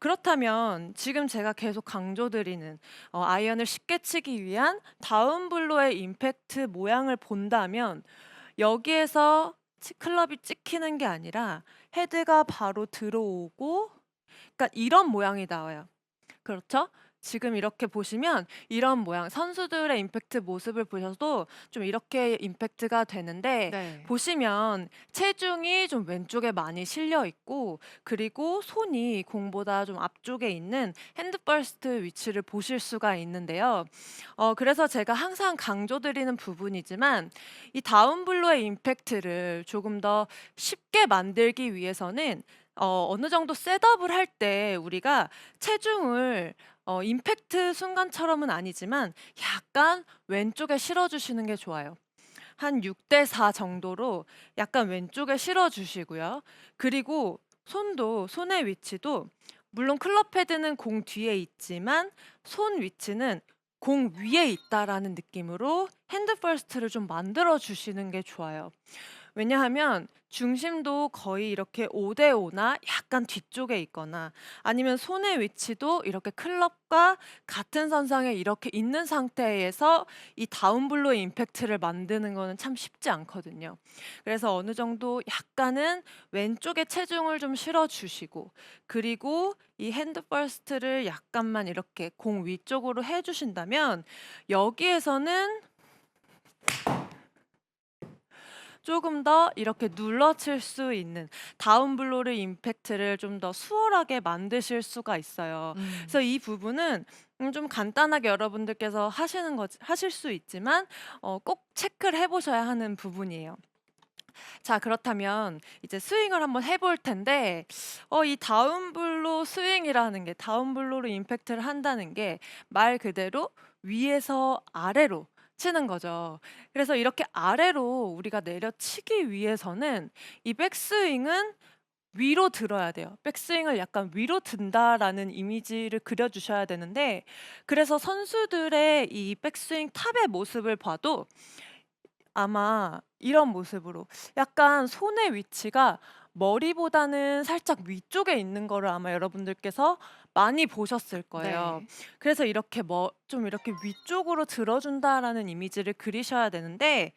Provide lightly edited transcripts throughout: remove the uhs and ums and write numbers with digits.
그렇다면 지금 제가 계속 강조드리는 아이언을 쉽게 치기 위한 다운블로의 임팩트 모양을 본다면 여기에서 클럽이 찍히는 게 아니라 헤드가 바로 들어오고, 그러니까 이런 모양이 나와요. 그렇죠? 지금 이렇게 보시면 이런 모양, 선수들의 임팩트 모습을 보셔도 좀 이렇게 임팩트가 되는데, 네. 보시면 체중이 좀 왼쪽에 많이 실려 있고, 그리고 손이 공보다 좀 앞쪽에 있는 핸드 퍼스트 위치를 보실 수가 있는데요. 그래서 제가 항상 강조드리는 부분이지만 이 다운블로의 임팩트를 조금 더 쉽게 만들기 위해서는 어느 정도 셋업을 할 때 우리가 체중을 임팩트 순간처럼은 아니지만 약간 왼쪽에 실어 주시는 게 좋아요. 한 6대 4 정도로 약간 왼쪽에 실어 주시고요. 그리고 손의 위치도, 물론 클럽 헤드는 공 뒤에 있지만 손 위치는 공 위에 있다라는 느낌으로 핸드 퍼스트를 좀 만들어 주시는 게 좋아요. 왜냐하면 중심도 거의 이렇게 5대 5나 약간 뒤쪽에 있거나, 아니면 손의 위치도 이렇게 클럽과 같은 선상에 이렇게 있는 상태에서 이 다운블로의 임팩트를 만드는 거는 참 쉽지 않거든요. 그래서 어느 정도 약간은 왼쪽에 체중을 좀 실어 주시고, 그리고 이 핸드 퍼스트를 약간만 이렇게 공 위쪽으로 해 주신다면 여기에서는 조금 더 이렇게 눌러칠 수 있는 다운블로의 임팩트를 좀 더 수월하게 만드실 수가 있어요. 그래서 음. 이 부분은 좀 간단하게 여러분들께서 하실 수 있지만 꼭 체크를 해 보셔야 하는 부분이에요. 자, 그렇다면 이제 스윙을 한번 해볼 텐데, 이 다운블로 스윙이라는 게, 다운블로로 임팩트를 한다는 게 말 그대로 위에서 아래로 치는 거죠. 그래서 이렇게 아래로 우리가 내려치기 위해서는 이 백스윙은 위로 들어야 돼요. 백스윙을 약간 위로 든다라는 이미지를 그려 주셔야 되는데, 그래서 선수들의 이 백스윙 탑의 모습을 봐도 아마 이런 모습으로 약간 손의 위치가 머리보다는 살짝 위쪽에 있는 거를 아마 여러분들께서 많이 보셨을 거예요. 네. 그래서 이렇게 좀 이렇게 위쪽으로 들어 준다라는 이미지를 그리셔야 되는데,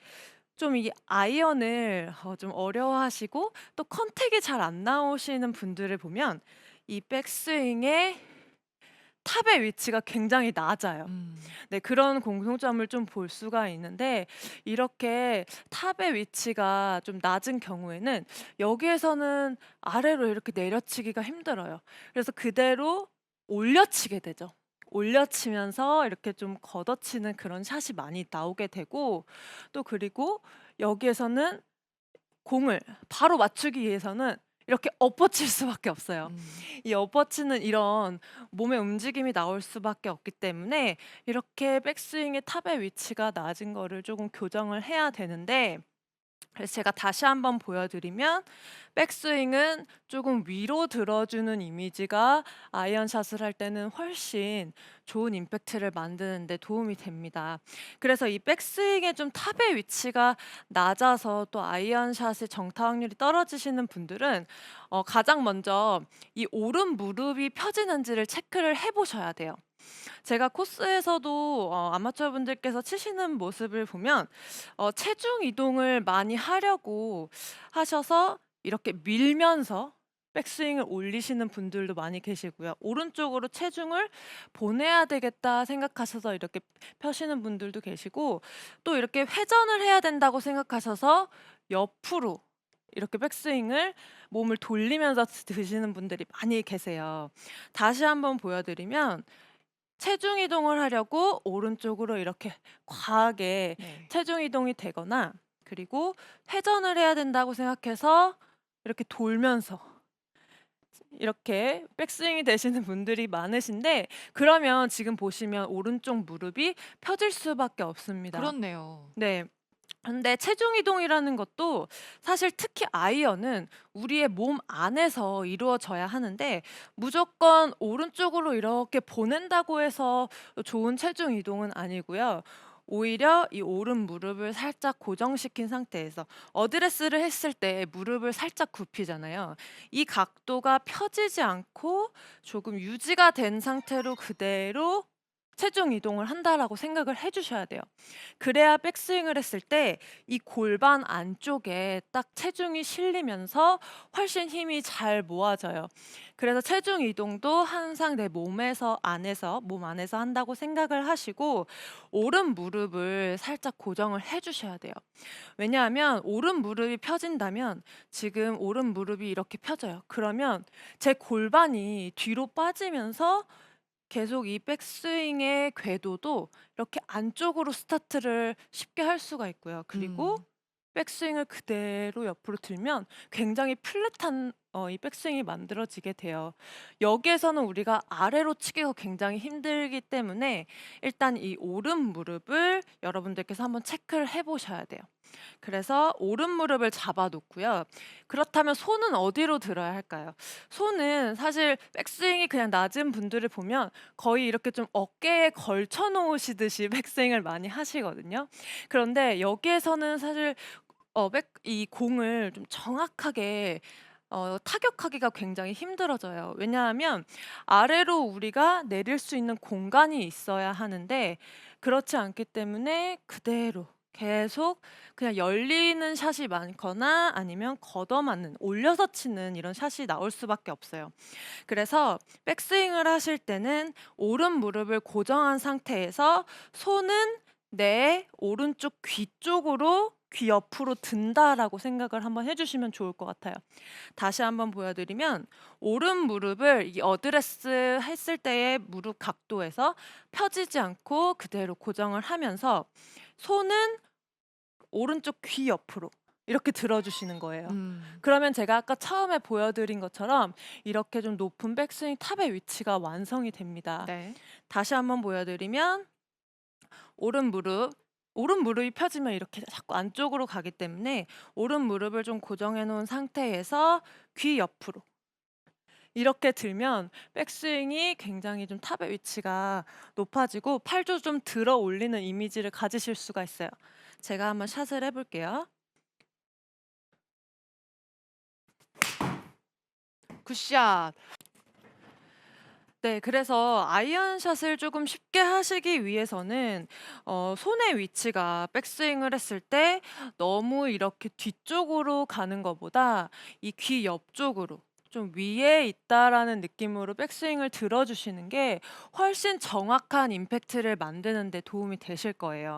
좀 이 아이언을 좀 어려워하시고 또 컨택이 잘 안 나오시는 분들을 보면 이 백스윙의 탑의 위치가 굉장히 낮아요. 음. 네, 그런 공통점을 좀 볼 수가 있는데, 이렇게 탑의 위치가 좀 낮은 경우에는 여기에서는 아래로 이렇게 내려치기가 힘들어요. 그래서 그대로 올려치게 되죠. 올려치면서 이렇게 좀 걷어치는 그런 샷이 많이 나오게 되고, 또 그리고 여기에서는 공을 바로 맞추기 위해서는 이렇게 엎어칠 수밖에 없어요. 음. 이 엎어치는 이런 몸의 움직임이 나올 수밖에 없기 때문에 이렇게 백스윙의 탑의 위치가 낮은 거를 조금 교정을 해야 되는데, 그래서 제가 다시 한번 보여드리면 백스윙은 조금 위로 들어주는 이미지가 아이언샷을 할 때는 훨씬 좋은 임팩트를 만드는 데 도움이 됩니다. 그래서 이 백스윙의 좀 탑의 위치가 낮아서 또 아이언샷의 정타 확률이 떨어지시는 분들은 가장 먼저 이 오른 무릎이 펴지는지를 체크를 해 보셔야 돼요. 제가 코스에서도 아마추어 분들께서 치시는 모습을 보면 체중 이동을 많이 하려고 하셔서 이렇게 밀면서 백스윙을 올리시는 분들도 많이 계시고요. 오른쪽으로 체중을 보내야 되겠다 생각하셔서 이렇게 펴시는 분들도 계시고, 또 이렇게 회전을 해야 된다고 생각하셔서 옆으로 이렇게 백스윙을 몸을 돌리면서 드시는 분들이 많이 계세요. 다시 한번 보여드리면, 체중 이동을 하려고 오른쪽으로 이렇게 과하게 네. 체중 이동이 되거나, 그리고 회전을 해야 된다고 생각해서 이렇게 돌면서 이렇게 백스윙이 되시는 분들이 많으신데, 그러면 지금 보시면 오른쪽 무릎이 펴질 수밖에 없습니다. 그렇네요. 네. 근데 체중 이동이라는 것도 사실 특히 아이언은 우리의 몸 안에서 이루어져야 하는데, 무조건 오른쪽으로 이렇게 보낸다고 해서 좋은 체중 이동은 아니고요. 오히려 이 오른 무릎을 살짝 고정시킨 상태에서 어드레스를 했을 때 무릎을 살짝 굽히잖아요. 이 각도가 펴지지 않고 조금 유지가 된 상태로 그대로 체중 이동을 한다라고 생각을 해 주셔야 돼요. 그래야 백스윙을 했을 때 이 골반 안쪽에 딱 체중이 실리면서 훨씬 힘이 잘 모아져요. 그래서 체중 이동도 항상 내 몸에서 안에서 몸 안에서 한다고 생각을 하시고 오른 무릎을 살짝 고정을 해 주셔야 돼요. 왜냐하면 오른 무릎이 펴진다면 지금 오른 무릎이 이렇게 펴져요. 그러면 제 골반이 뒤로 빠지면서 계속 이 백스윙의 궤도도 이렇게 안쪽으로 스타트를 쉽게 할 수가 있고요. 그리고 음. 백스윙을 그대로 옆으로 들면 굉장히 플랫한 이 백스윙이 만들어지게 돼요. 여기에서는 우리가 아래로 치기가 굉장히 힘들기 때문에 일단 이 오른 무릎을 여러분들께서 한번 체크를 해 보셔야 돼요. 그래서 오른 무릎을 잡아 놓고요. 그렇다면 손은 어디로 들어야 할까요? 손은 사실 백스윙이 그냥 낮은 분들을 보면 거의 이렇게 좀 어깨에 걸쳐 놓으시듯이 백스윙을 많이 하시거든요. 그런데 여기에서는 사실 백 이 공을 좀 정확하게 타격하기가 굉장히 힘들어져요. 왜냐하면 아래로 우리가 내릴 수 있는 공간이 있어야 하는데 그렇지 않기 때문에 그대로 계속 그냥 열리는 샷이 많거나 아니면 걷어맞는 올려서 치는 이런 샷이 나올 수밖에 없어요. 그래서 백스윙을 하실 때는 오른 무릎을 고정한 상태에서 손은 내 오른쪽 귀 쪽으로 귀 옆으로 든다라고 생각을 한번 해 주시면 좋을 것 같아요. 다시 한번 보여 드리면 오른 무릎을 이 어드레스 했을 때의 무릎 각도에서 펴지지 않고 그대로 고정을 하면서 손은 오른쪽 귀 옆으로 이렇게 들어 주시는 거예요. 음. 그러면 제가 아까 처음에 보여 드린 것처럼 이렇게 좀 높은 백스윙 탑의 위치가 완성이 됩니다. 네. 다시 한번 보여 드리면 오른 무릎 오른 무릎이 펴지면 이렇게 자꾸 안쪽으로 가기 때문에 오른 무릎을 좀 고정해 놓은 상태에서 귀 옆으로 이렇게 들면 백스윙이 굉장히 좀 탑의 위치가 높아지고 팔도 좀 들어 올리는 이미지를 가지실 수가 있어요. 제가 한번 샷을 해 볼게요. 굿샷. 네. 그래서 아이언샷을 조금 쉽게 하시기 위해서는 손의 위치가 백스윙을 했을 때 너무 이렇게 뒤쪽으로 가는 것보다 이 귀 옆쪽으로 좀 '위에 있다.'라는 느낌으로 백스윙을 들어 주시는 게 훨씬 정확한 임팩트를 만드는 데 도움이 되실 거예요.